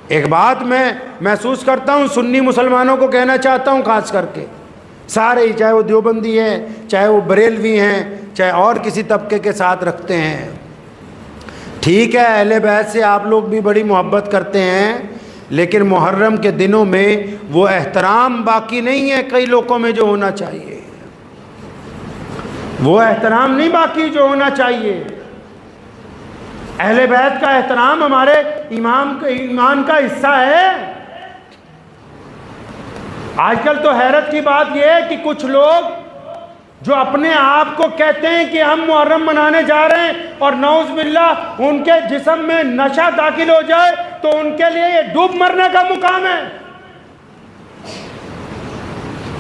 ایک بات میں محسوس کرتا ہوں، سنی مسلمانوں کو کہنا چاہتا ہوں خاص کر کے، سارے ہی، چاہے وہ دیوبندی ہیں، چاہے وہ بریلوی ہیں، چاہے اور کسی طبقے کے ساتھ رکھتے ہیں، ٹھیک ہے اہل بیت سے آپ لوگ بھی بڑی محبت کرتے ہیں، لیکن محرم کے دنوں میں وہ احترام باقی نہیں ہے کئی لوگوں میں جو ہونا چاہیے، وہ احترام نہیں باقی جو ہونا چاہیے۔ اہل بیت کا احترام ہمارے ایمان کا حصہ ہے۔ آج کل تو حیرت کی بات یہ ہے کہ کچھ لوگ جو اپنے آپ کو کہتے ہیں کہ ہم محرم منانے جا رہے ہیں، اور نعوذ باللہ ان کے جسم میں نشہ داخل ہو جائے تو ان کے لیے یہ ڈوب مرنے کا مقام ہے۔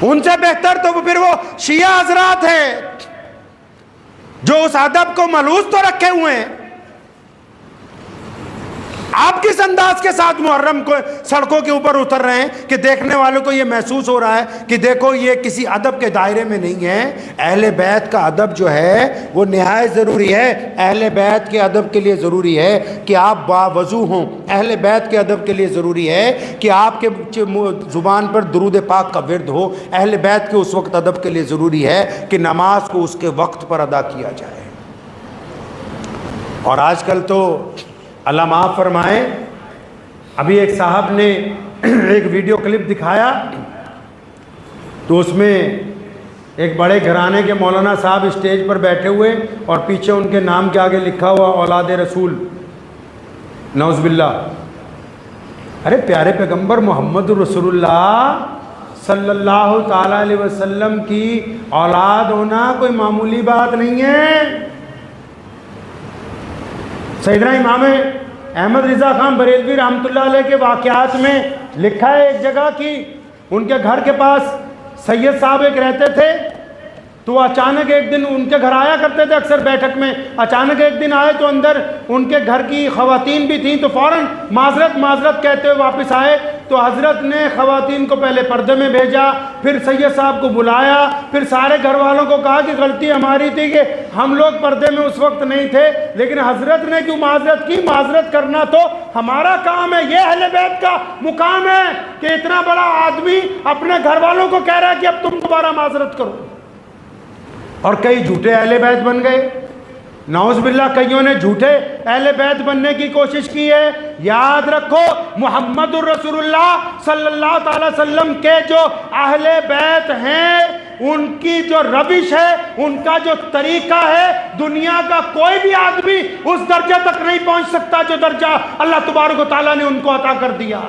ان سے بہتر تو پھر وہ شیعہ حضرات ہیں جو اس ادب کو ملحوظ تو رکھے ہوئے ہیں۔ آپ کس انداز کے ساتھ محرم کو سڑکوں کے اوپر اتر رہے ہیں کہ دیکھنے والوں کو یہ محسوس ہو رہا ہے کہ دیکھو یہ کسی ادب کے دائرے میں نہیں ہے۔ اہل بیت کا ادب جو ہے وہ نہایت ضروری ہے۔ اہل بیت کے ادب کے لیے ضروری ہے کہ آپ باوضو ہوں، اہل بیت کے ادب کے لیے ضروری ہے کہ آپ کے زبان پر درود پاک کا ورد ہو، اہل بیت کے اس وقت ادب کے لیے ضروری ہے کہ نماز کو اس کے وقت پر ادا کیا جائے۔ اور آج کل تو اللہ معاف فرمائے، ابھی ایک صاحب نے ایک ویڈیو کلپ دکھایا تو اس میں ایک بڑے گھرانے کے مولانا صاحب اسٹیج پر بیٹھے ہوئے اور پیچھے ان کے نام کے آگے لکھا ہوا اولاد رسول، نعوذ باللہ۔ ارے پیارے پیغمبر محمد رسول اللہ صلی اللہ تعالیٰ علیہ وسلم کی اولاد ہونا کوئی معمولی بات نہیں ہے۔ سیدنا امام احمد رضا خان بریلوی رحمۃ اللہ علیہ کے واقعات میں لکھا ہے ایک جگہ کہ ان کے گھر کے پاس سید صاحب ایک رہتے تھے، تو اچانک ایک دن ان کے گھر آیا کرتے تھے اکثر بیٹھک میں، اچانک ایک دن آئے تو اندر ان کے گھر کی خواتین بھی تھیں، تو فوراً معذرت کہتے ہوئے واپس آئے۔ تو حضرت نے خواتین کو پہلے پردے میں بھیجا، پھر سید صاحب کو بلایا، پھر سارے گھر والوں کو کہا کہ غلطی ہماری تھی کہ ہم لوگ پردے میں اس وقت نہیں تھے، لیکن حضرت نے کیوں معذرت کی؟ معذرت کرنا تو ہمارا کام ہے، یہ اہل بیت کا مقام ہے کہ اتنا بڑا آدمی اپنے گھر والوں کو کہہ رہا ہے کہ اب تم دوبارہ معذرت کرو۔ اور کئی جھوٹے اہل بیت بن گئے، نعوذ باللہ کئیوں نے جھوٹے اہل بیت بننے کی کوشش کی ہے۔ یاد رکھو محمد الرسول اللہ صلی اللہ تعالی وسلم کے جو اہل بیت ہیں، ان کی جو روش ہے، ان کا جو طریقہ ہے، دنیا کا کوئی بھی آدمی اس درجے تک نہیں پہنچ سکتا جو درجہ اللہ تبارک و تعالیٰ نے ان کو عطا کر دیا۔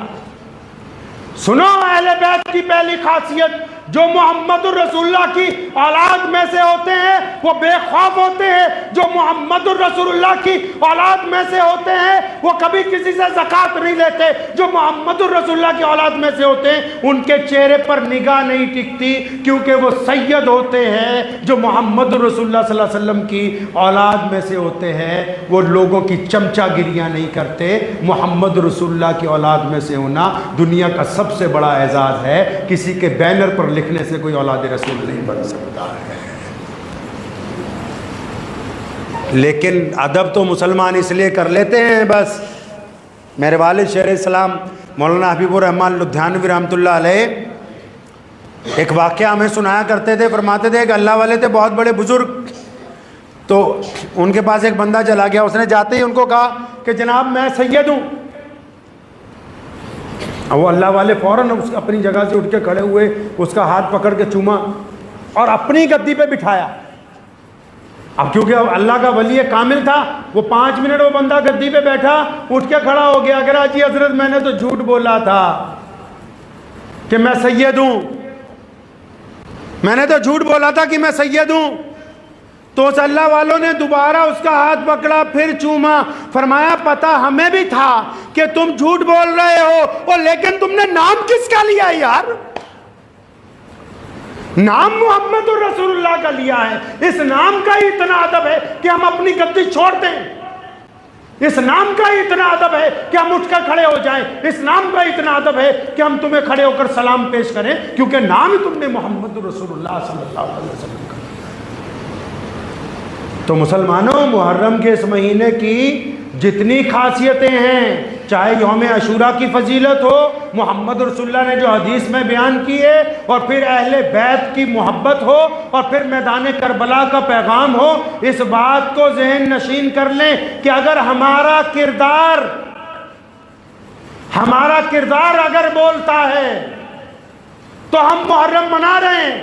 سنو اہل بیت کی پہلی خاصیت، جو محمد الرسول اللہ کی اولاد میں سے ہوتے ہیں وہ بے خوف ہوتے ہیں۔ جو محمد الرسول اللہ کی اولاد میں سے ہوتے ہیں وہ کبھی کسی سے زکوٰۃ نہیں لیتے۔ جو محمد الرسول اللہ کی اولاد میں سے ہوتے ہیں ان کے چہرے پر نگاہ نہیں ٹکتی، کیونکہ وہ سید ہوتے ہیں۔ جو محمد الرسول اللہ صلی اللہ علیہ وسلم کی اولاد میں سے ہوتے ہیں وہ لوگوں کی چمچہ گریاں نہیں کرتے۔ محمد رسول اللہ کی اولاد میں سے ہونا دنیا کا سب سے بڑا اعزاز ہے، کسی کے بینر پر لکھنے سے کوئی اولاد رسول نہیں بن سکتا ہے۔ لیکن ادب تو مسلمان اس لیے کر لیتے ہیں، بس میرے والد شیخ اسلام مولانا حبیب الرحمن لدھیانوی رحمۃ اللہ علیہ ایک واقعہ ہمیں سنایا کرتے تھے، فرماتے تھے کہ اللہ والے تھے بہت بڑے بزرگ، تو ان کے پاس ایک بندہ چلا گیا، اس نے جاتے ہی ان کو کہا کہ جناب میں سید ہوں۔ وہ اللہ والے فوراً اپنی جگہ سے اٹھ کے کھڑے ہوئے، اس کا ہاتھ پکڑ کے چوما اور اپنی گدی پہ بٹھایا۔ اب کیونکہ اللہ کا ولی کامل تھا، وہ 5 منٹ وہ بندہ گدی پہ بیٹھا، اٹھ کے کھڑا ہو گیا، کہہ رہا جی حضرت میں نے تو جھوٹ بولا تھا کہ میں سید ہوں، میں نے تو جھوٹ بولا تھا کہ میں سید ہوں۔ تو اس اللہ والوں نے دوبارہ اس کا ہاتھ پکڑا، پھر چوما، فرمایا پتہ ہمیں بھی تھا کہ تم جھوٹ بول رہے ہو، اور لیکن تم نے نام کس کا لیا یار؟ نام محمد الرسول اللہ کا لیا ہے۔ اس نام کا ہی اتنا ادب ہے کہ ہم اپنی گدی چھوڑ دیں، اس نام کا ہی اتنا ادب ہے کہ ہم اٹھ کر کھڑے ہو جائیں، اس نام کا ہی اتنا ادب ہے کہ ہم تمہیں کھڑے ہو کر سلام پیش کریں، کیونکہ نام ہی تم نے محمد الرسول اللہ صلی اللہ علیہ وسلم کا۔ تو مسلمانوں، محرم کے اس مہینے کی جتنی خاصیتیں ہیں چاہے یوم عاشورہ کی فضیلت ہو، محمد رسول اللہ نے جو حدیث میں بیان کی ہے، اور پھر اہل بیت کی محبت ہو، اور پھر میدان کربلا کا پیغام ہو، اس بات کو ذہن نشین کر لیں کہ اگر ہمارا کردار اگر بولتا ہے تو ہم محرم منا رہے ہیں،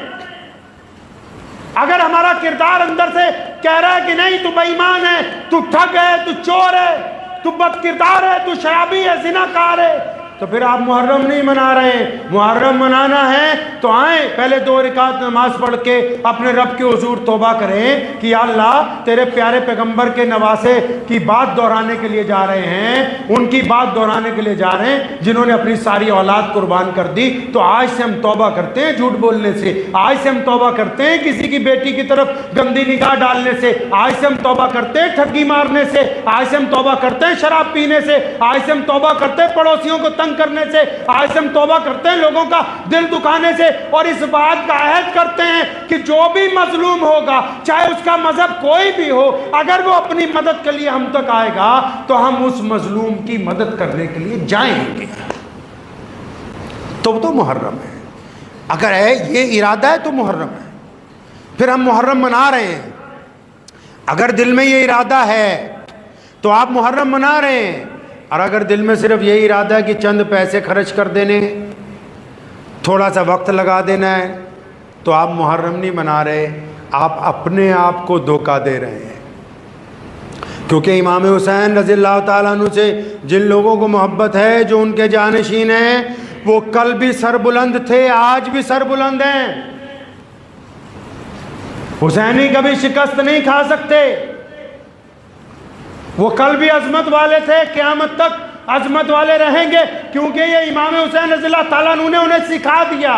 اگر ہمارا کردار اندر سے کہہ رہا ہے کہ نہیں تو بے ایمان ہے، تو ٹھگ ہے، تو چور ہے، تو بد کردار ہے، تو شرابی ہے، زناکار ہے، تو پھر آپ محرم نہیں منا رہے ہیں۔ محرم منانا ہے تو آئیں، پہلے 2 رکعت نماز پڑھ کے اپنے رب کے حضور توبہ کریں کہ یا اللہ تیرے پیارے پیغمبر کے نواسے کی بات دہرانے کے لیے جا رہے ہیں، ان کی بات دہرانے کے لیے جا رہے ہیں جنہوں نے اپنی ساری اولاد قربان کر دی، تو آج سے ہم توبہ کرتے ہیں جھوٹ بولنے سے، آج سے ہم توبہ کرتے ہیں کسی کی بیٹی کی طرف گندی نگاہ ڈالنے سے، آج سے ہم توبہ کرتے ہیں ٹھگی مارنے سے، آج سے ہم توبہ کرتے ہیں شراب پینے سے، آج سے ہم توبہ کرتے ہیں پڑوسیوں کو تنگ کرنے سے، آج سے ہم توبہ کرتے ہیں لوگوں کا دل دکھانے سے، اور اس بات کا عہد کرتے ہیں کہ جو بھی مظلوم ہوگا، چاہے اس کا مذہب کوئی بھی ہو، اگر وہ اپنی مدد کے لیے ہم تک آئے گا تو ہم اس مظلوم کی مدد کرنے کے لیے جائیں گے۔ تو محرم ہے، اگر ہے یہ ارادہ ہے تو محرم ہے، پھر ہم محرم منا رہے ہیں۔ اگر دل میں یہ ارادہ ہے تو آپ محرم منا رہے ہیں، اور اگر دل میں صرف یہی ارادہ ہے کہ چند پیسے خرچ کر دینے، تھوڑا سا وقت لگا دینا ہے، تو آپ محرم نہیں منا رہے، آپ اپنے آپ کو دھوکہ دے رہے ہیں۔ کیونکہ امام حسین رضی اللہ تعالیٰ عنہ سے جن لوگوں کو محبت ہے، جو ان کے جانشین ہیں، وہ کل بھی سربلند تھے، آج بھی سربلند ہیں۔ حسینی کبھی شکست نہیں کھا سکتے، وہ کل بھی عظمت والے تھے، قیامت تک عظمت والے رہیں گے، کیونکہ یہ امام حسین رضی اللہ تعالیٰ عنہ نے انہیں سکھا دیا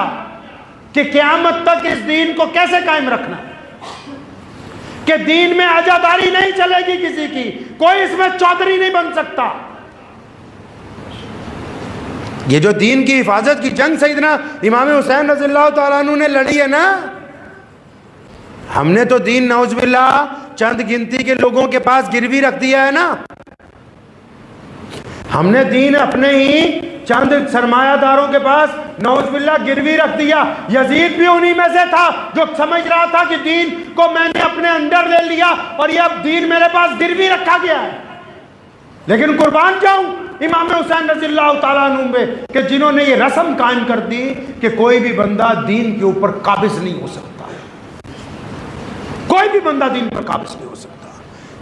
کہ قیامت تک اس دین کو کیسے قائم رکھنا، کہ دین میں عزاداری نہیں چلے گی کسی کی، کوئی اس میں چودھری نہیں بن سکتا۔ یہ جو دین کی حفاظت کی جنگ سیدنا امام حسین رضی اللہ تعالیٰ عنہ نے لڑی ہے نا، ہم نے تو دین نعوذ باللہ چند گنتی کے لوگوں کے پاس گروی رکھ دیا ہے نا، ہم نے دین اپنے ہی چند سرمایہ داروں کے پاس نعوذ باللہ گروی رکھ دیا۔ یزید بھی انہی میں سے تھا جو سمجھ رہا تھا کہ دین کو میں نے اپنے انڈر لے لیا اور یہ اب دین میرے پاس گروی رکھا گیا ہے، لیکن قربان جاؤں امام حسین رضی اللہ تعالیٰ عنہ میں کہ جنہوں نے یہ رسم قائم کر دی کہ کوئی بھی بندہ دین کے اوپر قابض نہیں ہو سکتا، کوئی بھی بندہ دین پر قابض نہیں ہو سکتا،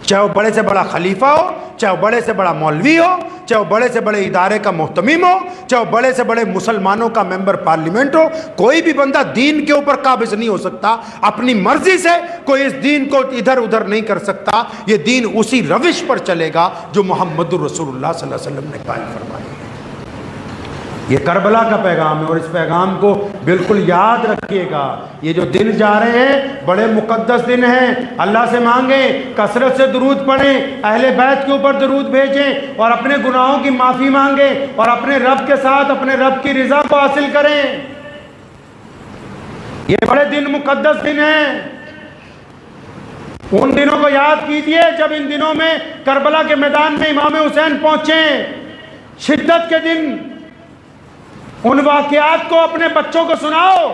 چاہے وہ بڑے سے بڑا خلیفہ ہو، چاہے وہ بڑے سے بڑا مولوی ہو، چاہے وہ بڑے سے بڑے ادارے کا محتمم ہو، چاہے وہ بڑے سے بڑے مسلمانوں کا ممبر پارلیمنٹ ہو، کوئی بھی بندہ دین کے اوپر قابض نہیں ہو سکتا۔ اپنی مرضی سے کوئی اس دین کو ادھر ادھر نہیں کر سکتا، یہ دین اسی روش پر چلے گا جو محمد الرسول اللہ صلی اللہ علیہ وسلم نے قائم فرمائی ہے۔ یہ کربلا کا پیغام ہے، اور اس پیغام کو بالکل یاد رکھیے گا۔ یہ جو دن جا رہے ہیں بڑے مقدس دن ہیں، اللہ سے مانگیں، کثرت سے درود پڑھیں، اہل بیت کے اوپر درود بھیجیں، اور اپنے گناہوں کی معافی مانگیں، اور اپنے رب کے ساتھ اپنے رب کی رضا کو حاصل کریں۔ یہ بڑے دن مقدس دن ہیں، ان دنوں کو یاد کیجئے جب ان دنوں میں کربلا کے میدان میں امام حسین پہنچے، شدت کے دن۔ ان واقعات کو اپنے بچوں کو سناؤ،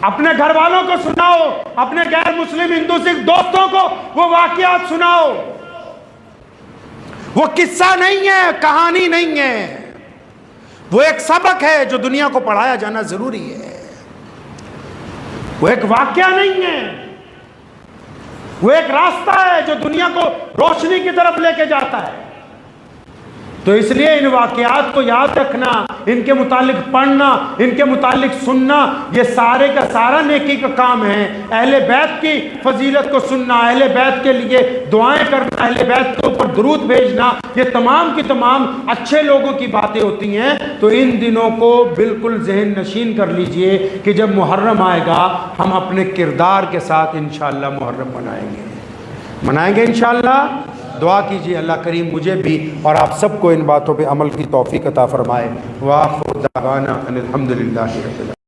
اپنے گھر والوں کو سناؤ، اپنے غیر مسلم ہندو سکھ دوستوں کو وہ واقعات سناؤ۔ وہ قصہ نہیں ہے، کہانی نہیں ہے، وہ ایک سبق ہے جو دنیا کو پڑھایا جانا ضروری ہے۔ وہ ایک واقعہ نہیں ہے، وہ ایک راستہ ہے جو دنیا کو روشنی کی طرف لے کے جاتا ہے۔ تو اس لیے ان واقعات کو یاد رکھنا، ان کے متعلق پڑھنا، ان کے متعلق سننا، یہ سارے کا سارا نیکی کا کام ہے۔ اہل بیت کی فضیلت کو سننا، اہل بیت کے لیے دعائیں کرنا، اہل بیت کے اوپر درود بھیجنا، یہ تمام کی تمام اچھے لوگوں کی باتیں ہوتی ہیں۔ تو ان دنوں کو بالکل ذہن نشین کر لیجئے کہ جب محرم آئے گا ہم اپنے کردار کے ساتھ انشاءاللہ محرم منائیں گے انشاءاللہ۔ دعا کیجیے اللہ کریم مجھے بھی اور آپ سب کو ان باتوں پہ عمل کی توفیق عطا فرمائے۔ وآخر دعوانا ان الحمدللہ رب العالمین۔